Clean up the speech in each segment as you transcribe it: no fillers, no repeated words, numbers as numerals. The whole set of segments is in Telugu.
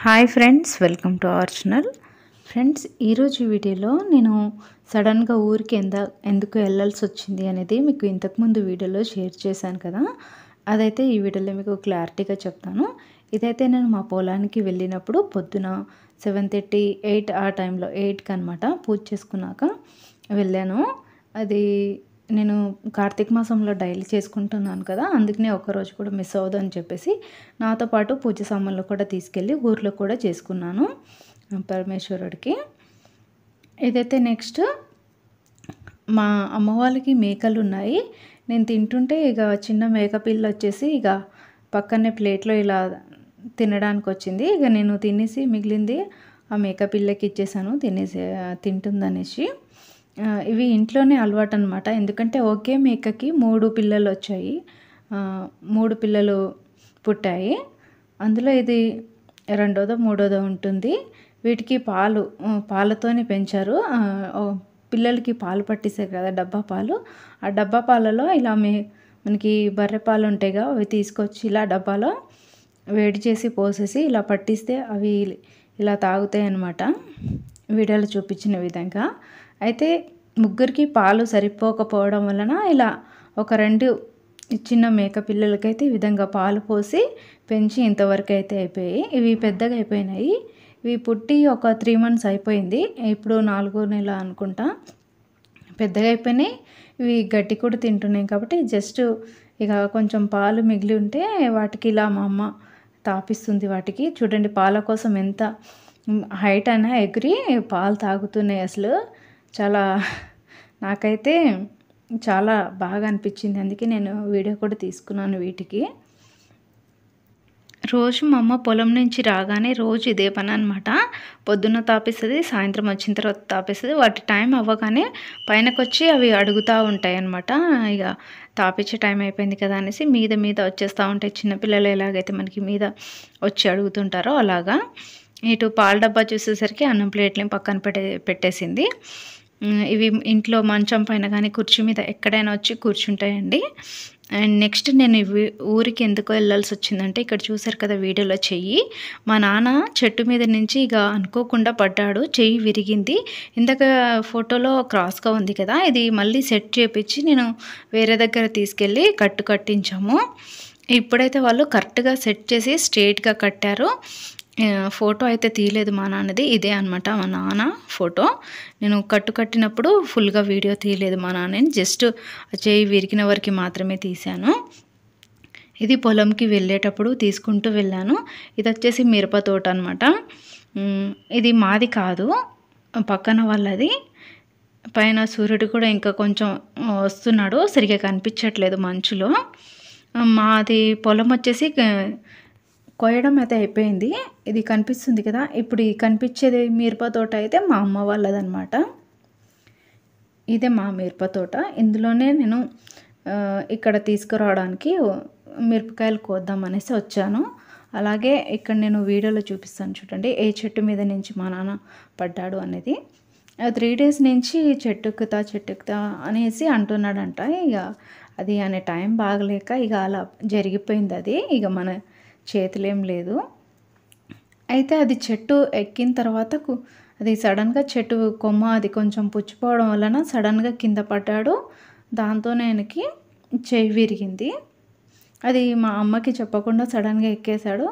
Hi friends, welcome to our channel. Friends, ఈరోజు వీడియోలో నేను సడన్గా ఊరికి ఎందుకు వెళ్ళాల్సి వచ్చింది అనేది మీకు ఇంతకుముందు వీడియోలో షేర్ చేశాను కదా. అదైతే ఈ వీడియోలో మీకు క్లారిటీగా చెప్తాను. ఇదైతే నేను మా పొలానికి వెళ్ళినప్పుడు పొద్దున 7:30, 8 ఆ టైంలో 8కి అనమాట పూజ చేసుకున్నాక వెళ్ళాను. అది నేను కార్తీక మాసంలో డైలీ చేసుకుంటున్నాను కదా, అందుకనే ఒక్కరోజు కూడా మిస్ అవ్వదు అని చెప్పేసి నాతో పాటు పూజ సామాన్లు కూడా తీసుకెళ్ళి ఊర్లో కూడా చేసుకున్నాను పరమేశ్వరుడికి. ఇదైతే నెక్స్ట్ మా అమ్మ వాళ్ళకి మేకలు ఉన్నాయి. నేను తింటుంటే ఇక చిన్న మేక పిల్ల వచ్చేసి ఇక పక్కనే ప్లేట్లో ఇలా తినడానికి వచ్చింది. ఇక నేను తినేసి మిగిలింది ఆ మేక పిల్లకి ఇచ్చేసాను, తింటుందనేసి. ఇవి ఇంట్లోనే అలవాటు అనమాట. ఎందుకంటే ఒకే మేకకి 3 పిల్లలు వచ్చాయి, 3 పిల్లలు పుట్టాయి. అందులో ఇది రెండోదో మూడోదో ఉంటుంది. వీటికి పాలతోనే పెంచారు. పిల్లలకి పాలు పట్టిస్తాయి కదా, డబ్బా పాలు. ఆ డబ్బా పాలలో ఇలా మనకి బర్రె పాలు ఉంటాయిగా, అవి తీసుకొచ్చి ఇలా డబ్బాలో వేడి చేసి పోసేసి ఇలా పట్టిస్తే అవి ఇలా తాగుతాయి అన్నమాట, వీడియోలో చూపించిన విధంగా. అయితే ముగ్గురికి పాలు సరిపోకపోవడం వలన ఇలా ఒక 2 చిన్న మేక పిల్లలకైతే ఈ విధంగా పాలు పోసి పెంచి ఇంతవరకు అయితే అయిపోయాయి. ఇవి పెద్దగా అయిపోయినాయి. ఇవి పుట్టి ఒక 3 మంత్స్ అయిపోయింది. ఇప్పుడు 4వ నెల అనుకుంటా. పెద్దగా అయిపోయినాయి. ఇవి గడ్డి కూడా తింటున్నాయి కాబట్టి జస్ట్ ఇక కొంచెం పాలు మిగిలి ఉంటే వాటికి ఇలా మా అమ్మ తాపిస్తుంది. వాటికి చూడండి, పాల కోసం ఎంత హైట్ అయినా ఎగిరి పాలు తాగుతున్నాయి. అసలు నాకైతే చాలా బాగా అనిపించింది. అందుకే నేను వీడియో కూడా తీసుకున్నాను వీటికి. రోజు మా అమ్మ పొలం నుంచి రాగానే రోజు ఇదే పని అనమాట. పొద్దున్న తాపిస్తుంది, సాయంత్రం వచ్చిన తర్వాత తాపిస్తుంది. వాటి టైం అవ్వగానే పైనకు వచ్చి అవి అడుగుతూ ఉంటాయి అన్నమాట. ఇక తాపించే టైం అయిపోయింది కదా అనేసి మీద వచ్చేస్తూ ఉంటాయి. చిన్నపిల్లలు ఎలాగైతే మనకి మీద వచ్చి అడుగుతుంటారో అలాగా. ఇటు పాల డబ్బా చూసేసరికి అన్నం ప్లేట్ని పక్కన పెట్టేసింది. ఇవి ఇంట్లో మంచం పైన కానీ కుర్చీ మీద ఎక్కడైనా వచ్చి కూర్చుంటాయండి. అండ్ నెక్స్ట్ నేను ఊరికి ఎందుకు వెళ్ళాల్సి వచ్చిందంటే, ఇక్కడ చూసారు కదా వీడియోలో చెయ్యి, మా నాన్న చెట్టు మీద నుంచి ఇక అనుకోకుండా పడ్డాడు, చెయ్యి విరిగింది. ఇందాక ఫోటోలో క్రాస్గా ఉంది కదా, ఇది మళ్ళీ సెట్ చేపించి నేను వేరే దగ్గర తీసుకెళ్ళి కట్టించాము. ఇప్పుడైతే వాళ్ళు కరెక్ట్గా సెట్ చేసి స్ట్రేట్గా కట్టారు. ఫోటో అయితే తీయలేదు మా నాన్నది, ఇదే అనమాట మా నాన్న ఫోటో. నేను కట్టినప్పుడు ఫుల్గా వీడియో తీయలేదు మా నాన్నని, జస్ట్ చేయి విరిగిన వరకు మాత్రమే తీశాను. ఇది పొలంకి వెళ్ళేటప్పుడు తీసుకుంటూ వెళ్ళాను. ఇది వచ్చేసి మిరప తోట అనమాట. ఇది మాది కాదు, పక్కన వాళ్ళది. పైన సూర్యుడు కూడా ఇంకా కొంచెం వస్తున్నాడు, సరిగ్గా కనిపించట్లేదు మంచులో. మాది పొలం వచ్చేసి కోయడం అయితే అయిపోయింది. ఇది కనిపిస్తుంది కదా, ఇప్పుడు ఈ కనిపించేది మిరప తోట అయితే మా అమ్మ వాళ్ళదనమాట. ఇదే మా మిరప తోట. ఇందులోనే నేను ఇక్కడ తీసుకురావడానికి మిరపకాయలు కోద్దాం అనేసి వచ్చాను. అలాగే ఇక్కడ నేను వీడియోలో చూపిస్తాను చూడండి, ఏ చెట్టు మీద నుంచి మా నాన్న పడ్డాడు అనేది. 3 days నుంచి చెట్టెక్కుతా అనేసి అంటున్నాడంట. ఇక అది అనే టైం బాగలేక ఇక అలా జరిగిపోయింది. అది ఇక మన చేతులేం లేదు. అయితే అది చెట్టు ఎక్కిన తర్వాత అది సడన్గా చెట్టు కొమ్మ అది కొంచెం పుచ్చిపోవడం వలన సడన్గా కింద పడ్డాడు. దాంతోనే ఆయనకి చెయ్యి విరిగింది. అది మా అమ్మకి చెప్పకుండా సడన్గా ఎక్కేశాడు.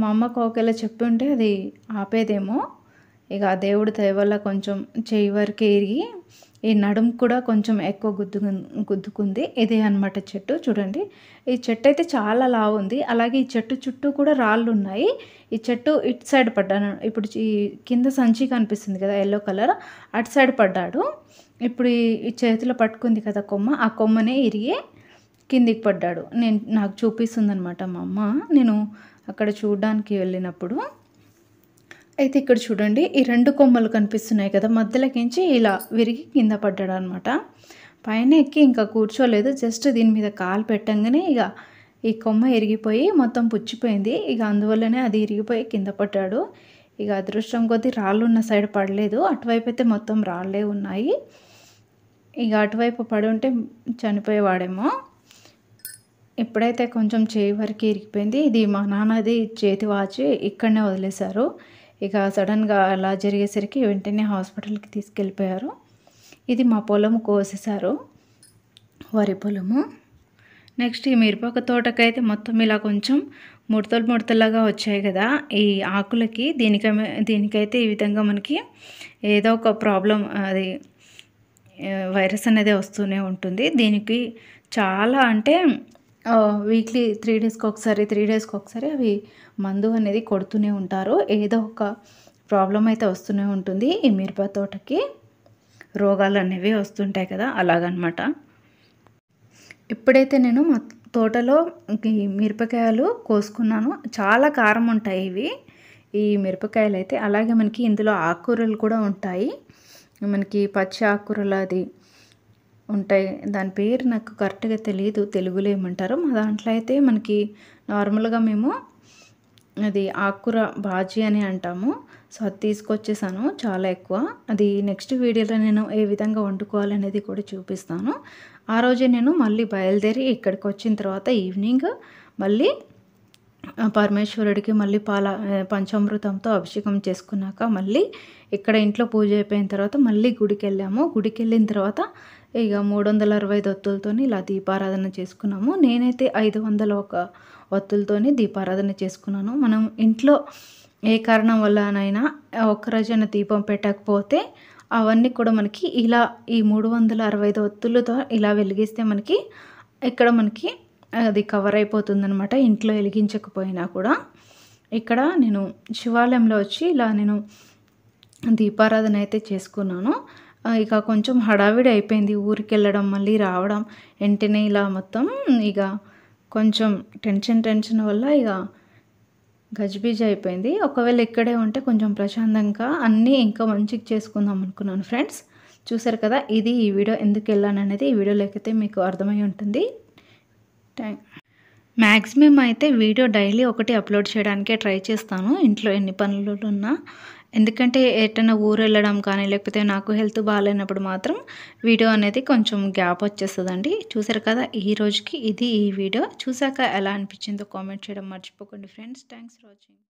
మా అమ్మకు ఒకవేళ చెప్పి ఉంటే అది ఆపేదేమో. ఇక ఆ దేవుడి దయ వల్ల కొంచెం చెయ్యి వరకు ఇరిగి ఈ నడుము కూడా కొంచెం ఎక్కువ గుద్దుకుంది. ఇదే అనమాట చెట్టు. చూడండి, ఈ చెట్టు అయితే చాలా లావు ఉంది. అలాగే ఈ చెట్టు చుట్టూ కూడా రాళ్ళు ఉన్నాయి. ఈ చెట్టు ఇటు సైడ్ పడ్డాను. ఇప్పుడు ఈ కింద సంచి కనిపిస్తుంది కదా ఎల్లో కలర్, అటు సైడ్ పడ్డాడు. ఇప్పుడు ఈ చేతిలో పట్టుకుంది కదా కొమ్మ, ఆ కొమ్మనే ఇరిగి కిందికి పడ్డాడు. నాకు చూపిస్తుంది అనమాట మా అమ్మ, నేను అక్కడ చూడడానికి వెళ్ళినప్పుడు. అయితే ఇక్కడ చూడండి, ఈ 2 కొమ్మలు కనిపిస్తున్నాయి కదా, మధ్యలోకించి ఇలా విరిగి కింద పడ్డాడు అనమాట. పైన ఎక్కి ఇంకా కూర్చోలేదు, జస్ట్ దీని మీద కాలు పెట్టంగానే ఇక ఈ కొమ్మ ఇరిగిపోయి మొత్తం పుచ్చిపోయింది. ఇక అందువల్లనే అది ఇరిగిపోయి కింద పడ్డాడు. ఇక అదృష్టం కొద్దీ రాళ్ళు ఉన్న సైడ్ పడలేదు, అటువైపు అయితే మొత్తం రాళ్ళే ఉన్నాయి. ఇక అటువైపు పడి ఉంటే చనిపోయేవాడేమో. ఇప్పుడైతే కొంచెం చేయి వరకు ఇరిగిపోయింది. ఇది మా నాన్నది చేతి వాచి ఇక్కడనే వదిలేశారు. ఇక సడన్‌గా అలా జరిగేసరికి వెంటనే హాస్పిటల్‌కి తీసుకెళ్ళిపోయారు. ఇది మా పొలము కోసేశారు. వరి పొలము. నెక్స్ట్ ఈ మిరపక తోటకైతే మొత్తం ఇలా కొంచెం ముడతలు ముడతలుగా వచ్చాయి కదా! ఈ ఆకులకి దీనికైతే ఈ విధంగా మనకి ఏదో ఒక ప్రాబ్లమ్ అది వైరస్ అనేది వస్తూనే ఉంటుంది. దీనికి చాలా అంటే వీక్లీ 3 డేస్‌కి ఒకసారి, 3 డేస్‌కి ఒకసారి అవి మందు అనేది కొడుతూనే ఉంటారు. ఏదో ఒక ప్రాబ్లమ్ అయితే వస్తూనే ఉంటుంది. ఈ మిరప తోటకి రోగాలనేవి వస్తుంటాయి కదా! అలాగనమాట. ఇప్పుడైతే నేను మా తోటలో ఈ మిరపకాయలు కోసుకున్నాను. చాలా కారం ఉంటాయి ఇవి. ఈ మిరపకాయలైతే. అలాగే మనకి ఇందులో ఆకుకూరలు కూడా ఉంటాయి. మనకి పచ్చి ఆకుకూరలు అది ఉంటాయి. దాని పేరు నాకు కరెక్ట్‌గా తెలీదు. తెలుగులో ఏమంటారో. మా దాంట్లో అయితే మనకి నార్మల్‌గా మేము అది ఆకుకూర బాజీ అని అంటాము. సో, అది తీసుకొచ్చేసాను చాలా ఎక్కువ. అది నెక్స్ట్ వీడియోలో నేను ఏ విధంగా వండుకోవాలనేది కూడా చూపిస్తాను. ఆ రోజే నేను మళ్ళీ బయలుదేరి ఇక్కడికొచ్చిన తర్వాత ఈవినింగ్ మళ్ళీ పరమేశ్వరుడికి మళ్ళీ పంచామృతంతో అభిషేకం చేసుకున్నాక మళ్ళీ ఇక్కడ ఇంట్లో పూజ అయిపోయిన తర్వాత మళ్ళీ గుడికెళ్ళాము. గుడికెళ్ళిన తర్వాత ఇక 365 ఒత్తులతోని ఇలా దీపారాధన చేసుకున్నాము. నేనైతే 501 ఒత్తులతోని దీపారాధన చేసుకున్నాను. మనం ఇంట్లో ఏ కారణం వల్లనైనా ఒక్కరోజైనా దీపం పెట్టకపోతే అవన్నీ కూడా మనకి ఇలా ఈ 365 ఒత్తులతో ఇలా వెలిగిస్తే మనకి ఇక్కడ మనకి అది కవర్ అయిపోతుందనమాట. ఇంట్లో వెలిగించకపోయినా కూడా. ఇక్కడ నేను శివాలయంలో వచ్చి ఇలా నేను దీపారాధన అయితే చేసుకున్నాను. ఇక కొంచెం హడావిడి అయిపోయింది. ఊరికెళ్ళడం మళ్ళీ రావడం వెంటనే ఇలా మొత్తం ఇక కొంచెం టెన్షన్ వల్ల ఇక గజిబిజి అయిపోయింది. ఒకవేళ ఇక్కడే ఉంటే కొంచెం ప్రశాంతంగా అన్నీ ఇంకా మంచిగా చేసుకుందాం అనుకున్నాను ఫ్రెండ్స్. చూసారు కదా! ఇది ఈ వీడియో ఎందుకు వెళ్ళాననేది ఈ వీడియోలో అయితే మీకు అర్థమై ఉంటుంది. మ్యాక్సిమం అయితే వీడియో డైలీ ఒకటి అప్లోడ్ చేయడానికే ట్రై చేస్తాను. ఇంట్లో ఎన్ని పనులున్నా. ఎందుకంటే ఎటైనా ఊరు వెళ్ళడం కానీ లేకపోతే నాకు హెల్త్ బాగాలేనప్పుడు మాత్రం వీడియో అనేది కొంచెం గ్యాప్ వచ్చేస్తుందండి. చూసారు కదా! ఈ రోజుకి ఇది ఈ వీడియో. చూసాక ఎలా అనిపించిందో కామెంట్ చేయడం మర్చిపోకండి ఫ్రెండ్స్. Thanks for watching.